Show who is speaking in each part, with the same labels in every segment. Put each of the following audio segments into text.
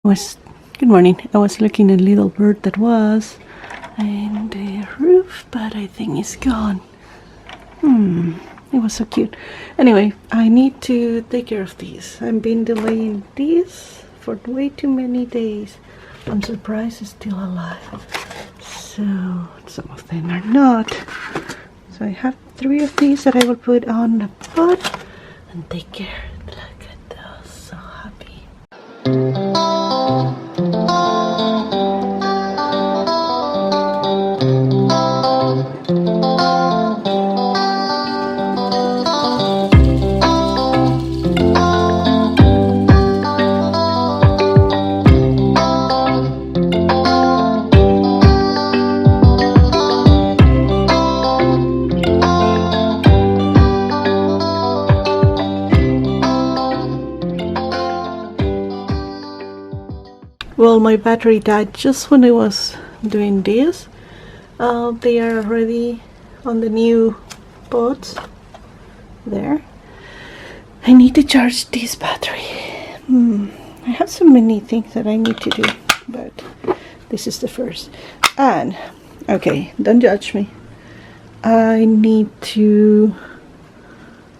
Speaker 1: was Good morning. I was looking at a little bird that was in the roof, but I think it's gone. It was so cute. Anyway, I need to take care of these. I've been delaying these for way too many days. I'm surprised it's still alive. So some of them are not. So I have 3 of these that I will put on the pot and take care. Look at those, so happy. Well, my battery died just when I was doing this. They are already on the new pots there. I need to charge this battery. I have so many things that I need to do, but this is the first. And okay, don't judge me. I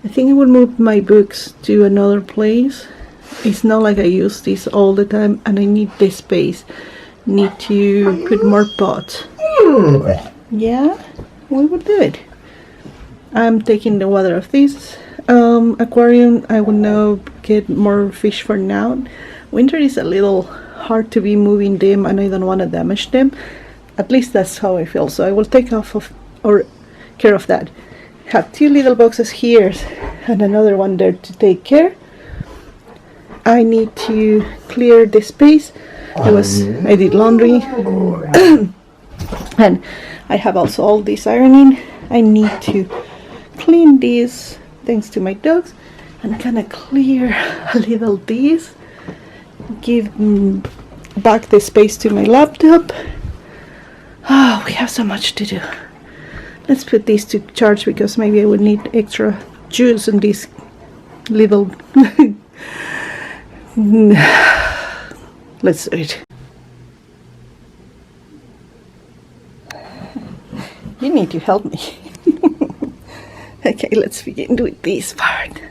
Speaker 1: think I will move my books to another place. It's not like I use this all the time, and I need this space. Need to put more pots. Yeah, we will do it. I'm taking the water of this aquarium. I will now get more fish for now. Winter is a little hard to be moving them, and I don't want to damage them. At least that's how I feel. So I will take care of that. Have 2 little boxes here and another one there to take care. I need to clear the space. I did laundry and I have also all this ironing. I need to clean this thanks to my dogs and kind of clear a little this, give back the space to my laptop. We have so much to do. Let's put these to charge because maybe I would need extra juice in this little let's do it. You need to help me. Okay, let's begin with this part.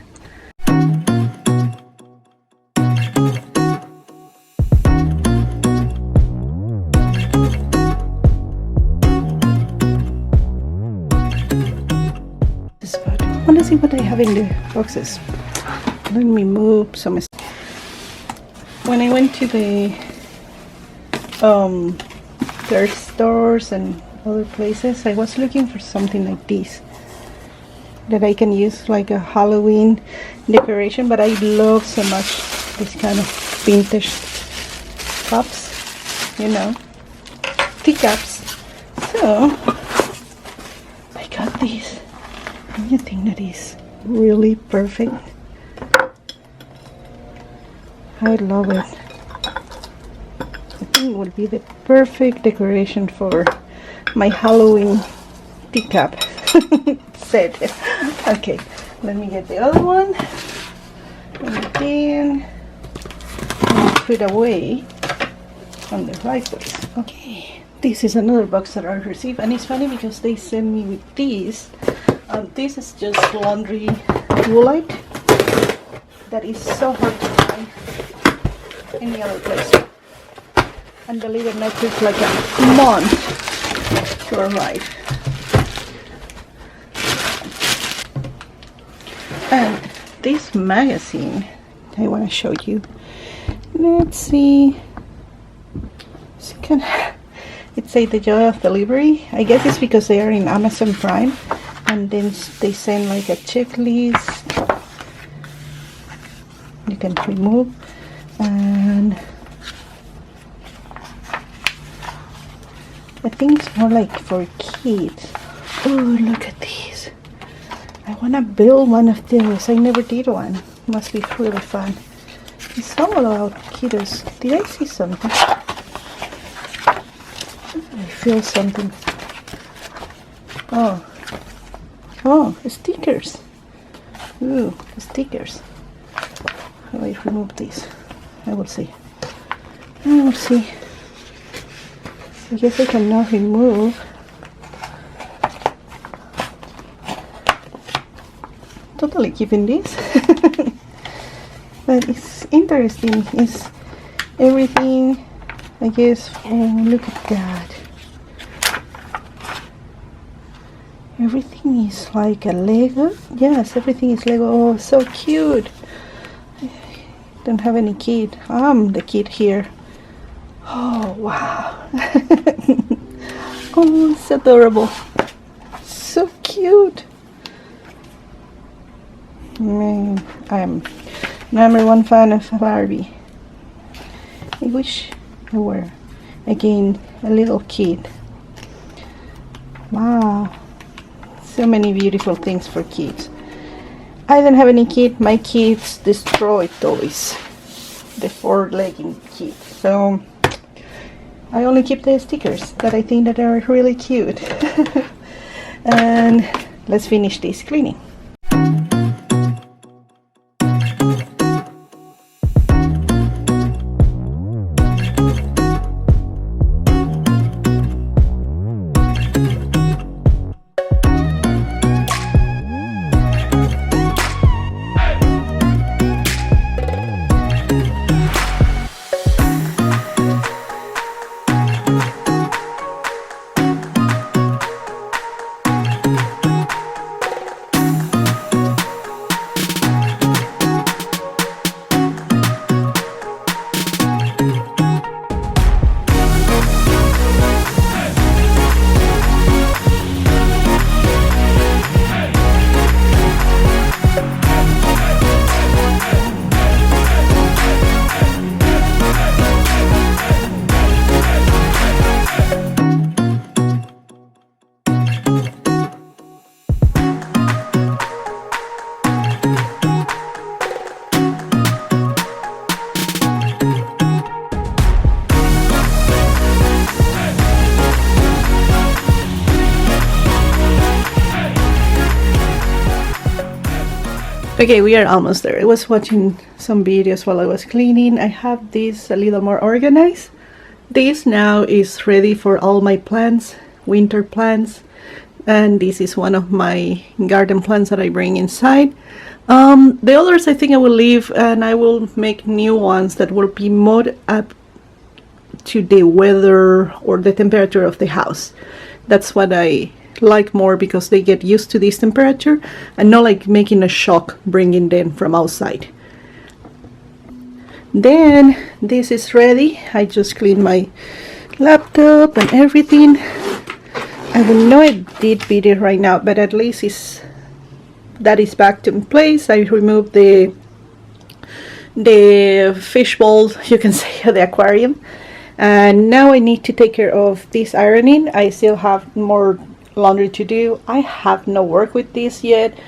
Speaker 1: This part. I want to see what I have in the boxes. Let me move some. When I went to the thrift stores and other places, I was looking for something like this that I can use like a Halloween decoration, but I love so much this kind of vintage cups, teacups. So I got this. And I think that is really perfect. I love it. I think it would be the perfect decoration for my Halloween teacup set. Okay, let me get the other one and then put away on the right place. Okay, this is another box that I received, and it's funny because they sent me with this. This is just laundry woolite that is so hard to find any other place, and believe it or not, it took like a month to arrive. And this magazine I want to show you. Let's see. It says The Joy of Delivery. I guess it's because they are in Amazon Prime, and then they send like a checklist you can remove. And I think it's more like for kids. Oh, look at these. I want to build one of those. I never did one. Must be really fun. It's all about kiddos. Did I see something? I feel something. Oh, stickers. Ooh, stickers. How I remove this? I will see. We'll see. I guess I cannot remove. Totally keeping this. But it's interesting. It's everything, I guess. Oh, look at that. Everything is like a Lego. Yes, everything is Lego. Oh, so cute. Don't have any kid. I'm the kid here. Oh, wow. Oh, it's adorable. So cute. Man, I'm #1 fan of Barbie. I wish I were, again, a little kid. Wow. So many beautiful things for kids. I don't have any kid. My kids destroy toys. The 4-legged kids. So I only keep the stickers that I think that are really cute. And let's finish this cleaning. Okay, we are almost there. I was watching some videos while I was cleaning. I have this a little more organized. This now is ready for all my plants, winter plants, and this is one of my garden plants that I bring inside. The others I think I will leave, and I will make new ones that will be more up to the weather or the temperature of the house. That's what I like more, because they get used to this temperature and not like making a shock bringing them from outside. Then this is ready. I just cleaned my laptop and everything. I will know I did beat it right now, but at least that is back to place. I removed the fish bowl, you can say, at the aquarium, and now I need to take care of this ironing. I still have more laundry to do. I have no work with this yet.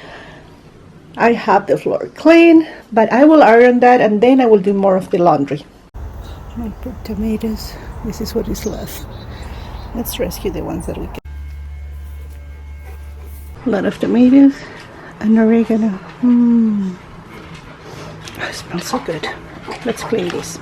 Speaker 1: I have the floor clean, but I will iron that and then I will do more of the laundry. I put tomatoes. This is what is left. Let's rescue the ones that we can. A lot of tomatoes and oregano. It smells so good. Let's clean this.